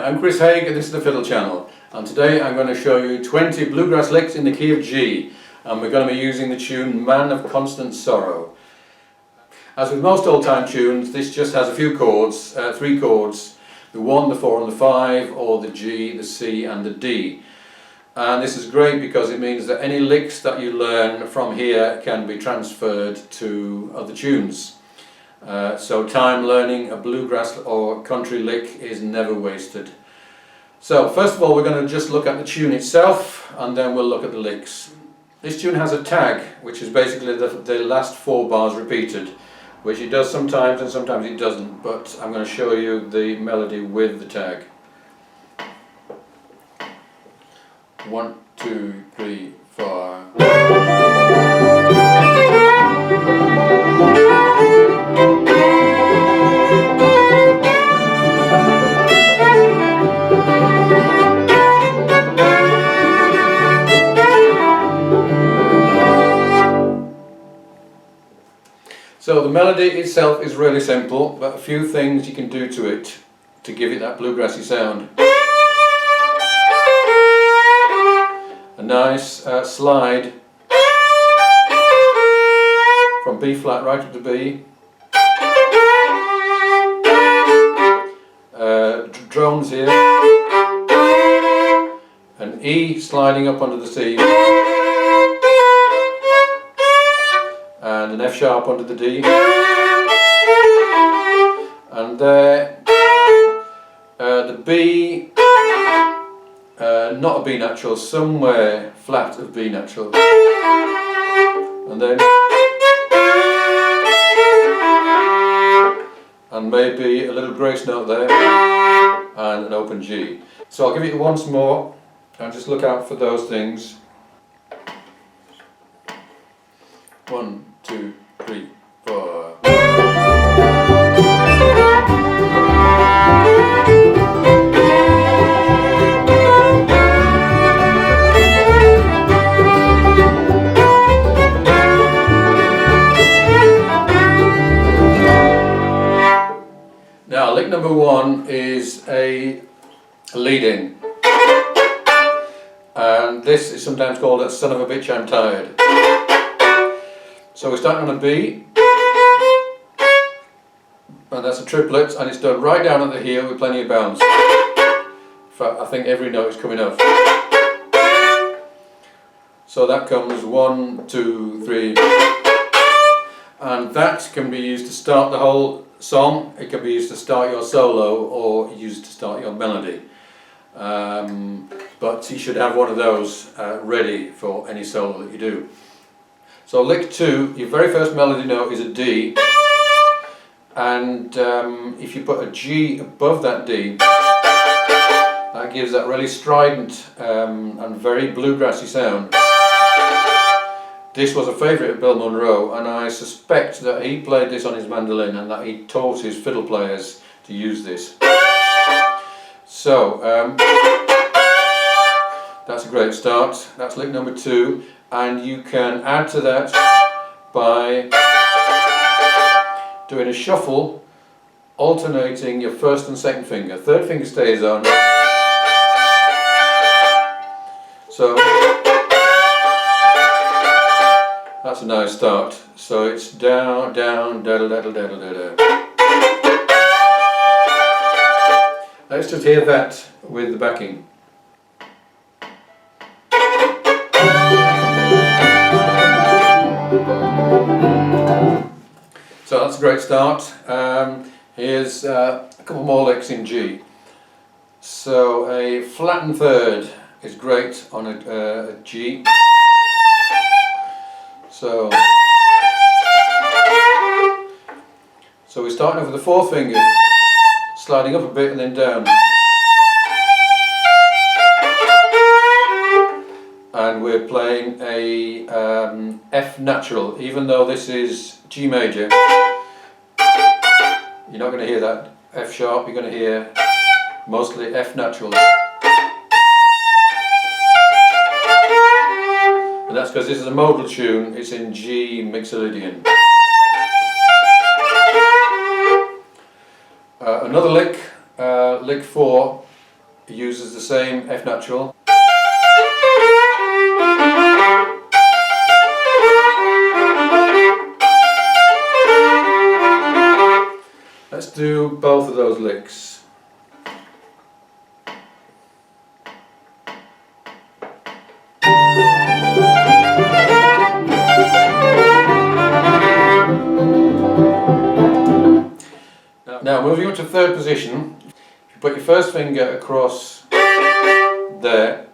I'm Chris Haigh and this is the Fiddle channel, and today I'm going to show you 20 bluegrass licks in the key of G, and we're going to be using the tune Man of Constant Sorrow. As with most old time tunes, this just has a few chords, 3 chords, the 1, the 4 and the 5, or the G, the C and the D. And this is great because it means that any licks that you learn from here can be transferred to other tunes. So time learning a bluegrass or country lick is never wasted. So first of all we're going to just look at the tune itself and then we'll look at the licks. This tune has a tag, which is basically the last 4 bars repeated, which it does sometimes and sometimes it doesn't, but I'm going to show you the melody with the tag. 1, 2, 3, 4. So the melody itself is really simple, but a few things you can do to it to give it that bluegrassy sound. A nice slide from B flat right up to B. Drones here. An E sliding up onto the C. And an F sharp onto the D, and there the B, not a B natural, somewhere flat of B natural, and then and maybe a little grace note there and an open G. So I'll give it once more and just look out for those things. 1, 2, 3, 4. Now lick number 1 is a lead-in, and this is sometimes called a son of a bitch I'm tired. So we're starting on a B, and that's a triplet, and it's done right down at the heel with plenty of bounce. In fact, I think every note is coming off. So that comes 1, 2, 3, and that can be used to start the whole song. It can be used to start your solo or used to start your melody. But you should have one of those ready for any solo that you do. So lick 2, your very first melody note is a D, and if you put a G above that D, that gives that really strident and very bluegrassy sound. This was a favourite of Bill Monroe, and I suspect that he played this on his mandolin and that he taught his fiddle players to use this. So that's a great start. That's lick number 2. And you can add to that by doing a shuffle, alternating your first and second finger. Third finger stays on. So that's a nice start. So it's down, down, daddle, daddle, daddle, daddle. Let's just hear that with the backing. So that's a great start. Here's a couple more licks in G. So a flattened third is great on a G. So we're starting off with the 4th finger, sliding up a bit and then down. And we're playing a F natural, even though this is G major. You're not going to hear that F sharp, you're going to hear mostly F natural. And that's because this is a modal tune, it's in G mixolydian. Another lick, lick 4, uses the same F natural. Let's do both of those licks. Now moving up to third position, if you put your first finger across there,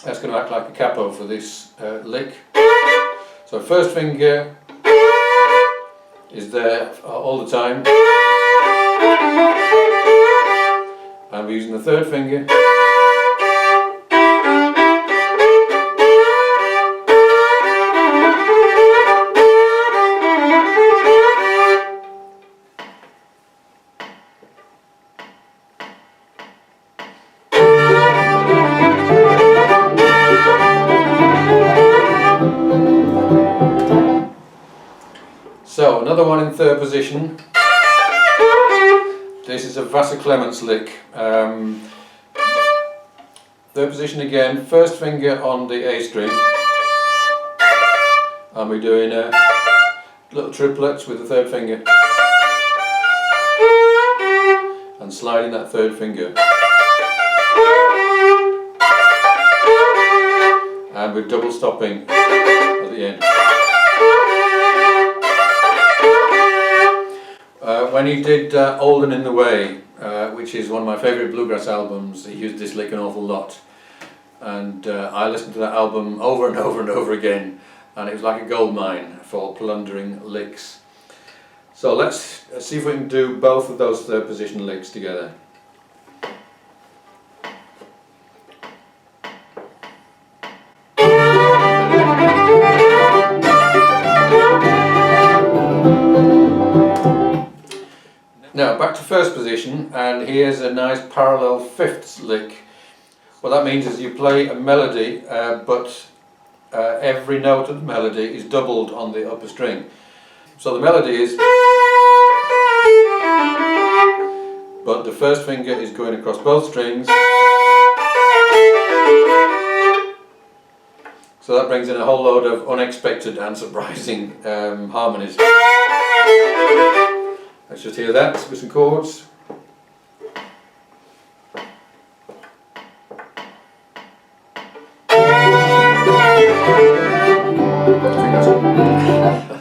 that's going to act like a capo for this lick. So first finger is there all the time, and we're using the third finger. So another one in third position. This is a Vassa Clements lick. Third position again, first finger on the A string, and we're doing little triplets with the third finger, and sliding that third finger, and we're double stopping at the end. When he did Old and in the Way, which is one of my favourite bluegrass albums, he used this lick an awful lot, and I listened to that album over and over and over again, and it was like a gold mine for plundering licks. So let's see if we can do both of those third position licks together. Now back to first position, and here's a nice parallel fifths lick. What that means is you play a melody, but every note of the melody is doubled on the upper string. So the melody is, but the first finger is going across both strings. So that brings in a whole load of unexpected and surprising harmonies. Let's just hear that with some chords.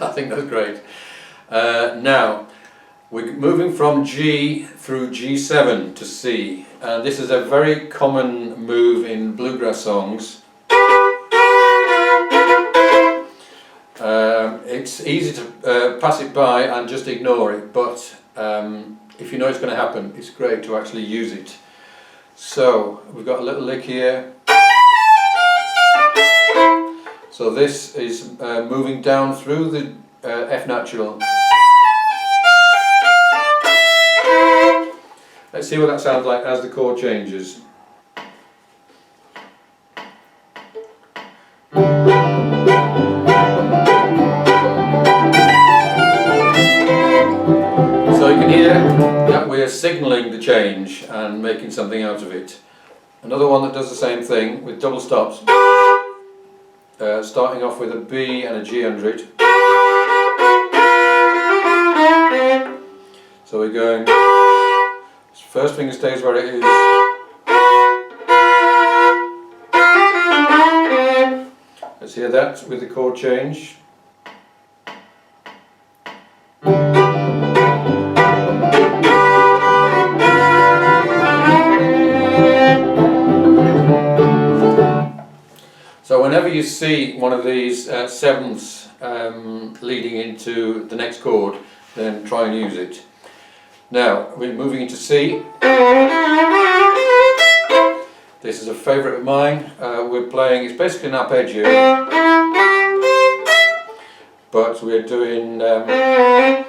I think that's great. Now, we're moving from G through G7 to C, and this is a very common move in bluegrass songs. It's easy to pass it by and just ignore it, but if you know it's going to happen, it's great to actually use it. So we've got a little lick here. So this is moving down through the F natural. Let's see what that sounds like as the chord changes. So you can hear that we're signalling the change and making something out of it. Another one that does the same thing with double stops, starting off with a B and a G under it. So we're going, first finger stays where it is. Let's hear that with the chord change. So whenever you see one of these sevenths leading into the next chord, then try and use it. Now we're moving into C. This is a favourite of mine. We're playing, it's basically an arpeggio, but we're doing a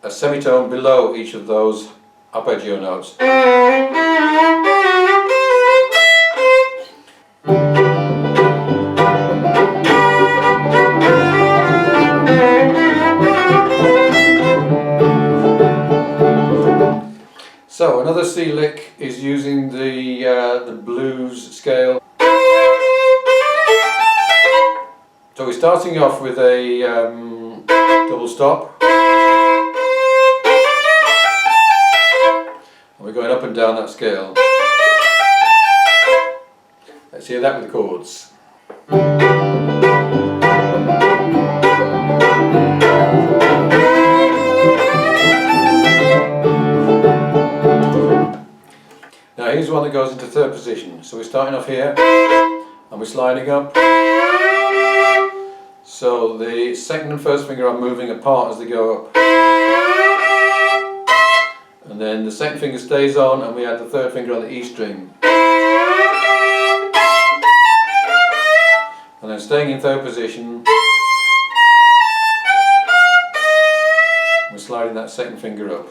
semitone below each of those arpeggio notes. So another C lick is using the blues scale. So we're starting off with a double stop. And we're going up and down that scale. Let's hear that with the chords. Now here's one that goes into third position. So we're starting off here and we're sliding up. So the second and first finger are moving apart as they go up. And then the second finger stays on and we add the third finger on the E string. And then staying in third position, we're sliding that second finger up.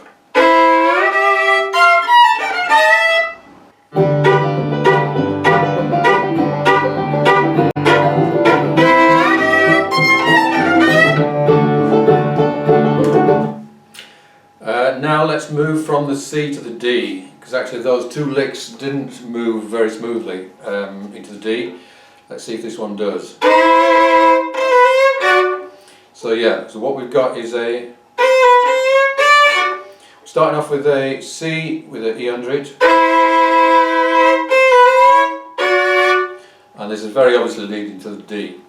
Now let's move from the C to the D, because actually those two licks didn't move very smoothly into the D. Let's see if this one does. So yeah, so what we've got is starting off with a C with an E under it. And this is very obviously leading to the D.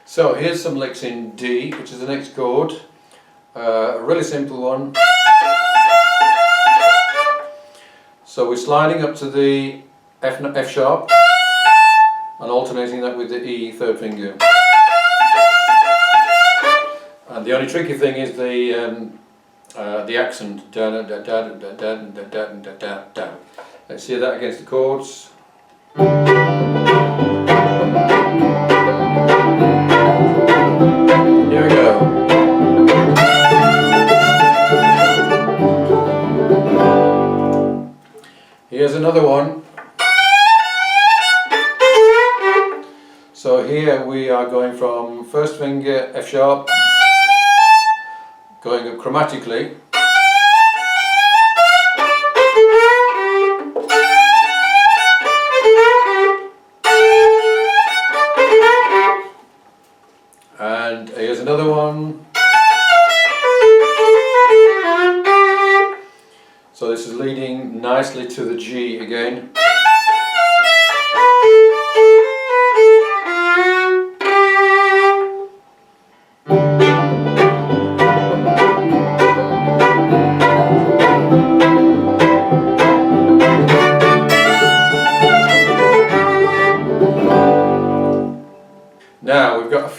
So here's some licks in D, which is the next chord. A really simple one. So we're sliding up to the F sharp and alternating that with the E third finger. And the only tricky thing is the accent. Da, da, da, da, da, da, da, da, da, da. Let's hear that against the chords. Here we go. Here's another one. So here we are going from first finger F sharp, going up chromatically. And here's another one. So this is leading nicely to the G again. Now we've got a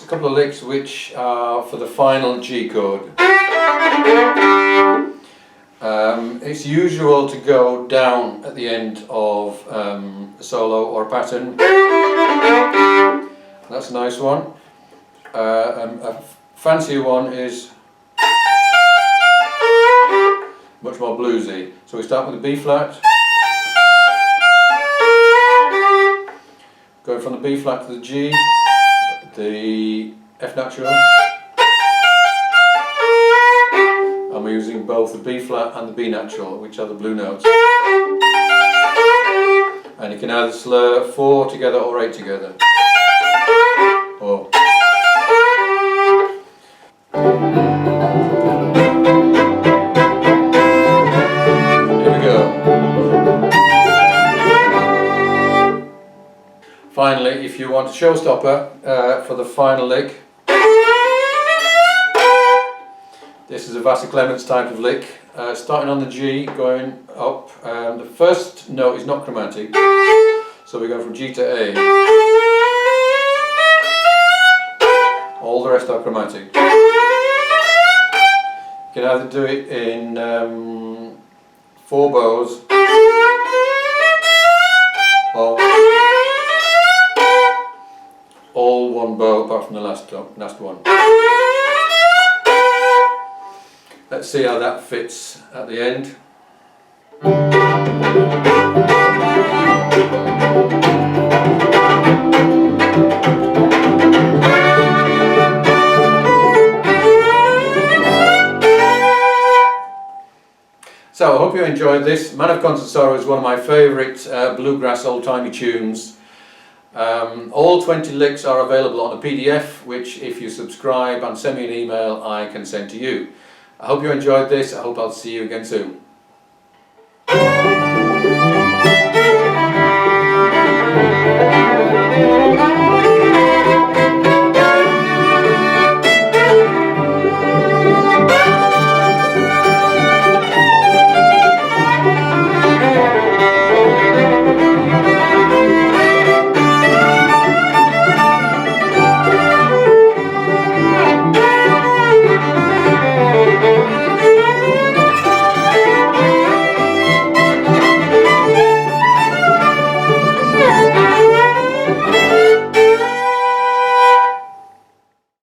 couple of licks which are for the final G chord. It's usual to go down at the end of a solo or a pattern. That's a nice one. A fancier one is much more bluesy. So we start with the B flat. Going from the B flat to the G, the F natural, and we're using both the B flat and the B natural, which are the blue notes. And you can either slur 4 together or 8 together. Or here we go. Finally, if you want a showstopper for the final lick, this is a Vassa Clements type of lick, starting on the G, going up. The first note is not chromatic, so we go from G to A. All the rest are chromatic. You can either do it in 4 bows or all one bow apart from the last one. Let's see how that fits at the end. enjoyed this. Man of Constant Sorrow is one of my favourite bluegrass old-timey tunes. All 20 licks are available on a PDF, which if you subscribe and send me an email I can send to you. I hope you enjoyed this. I hope I'll see you again soon.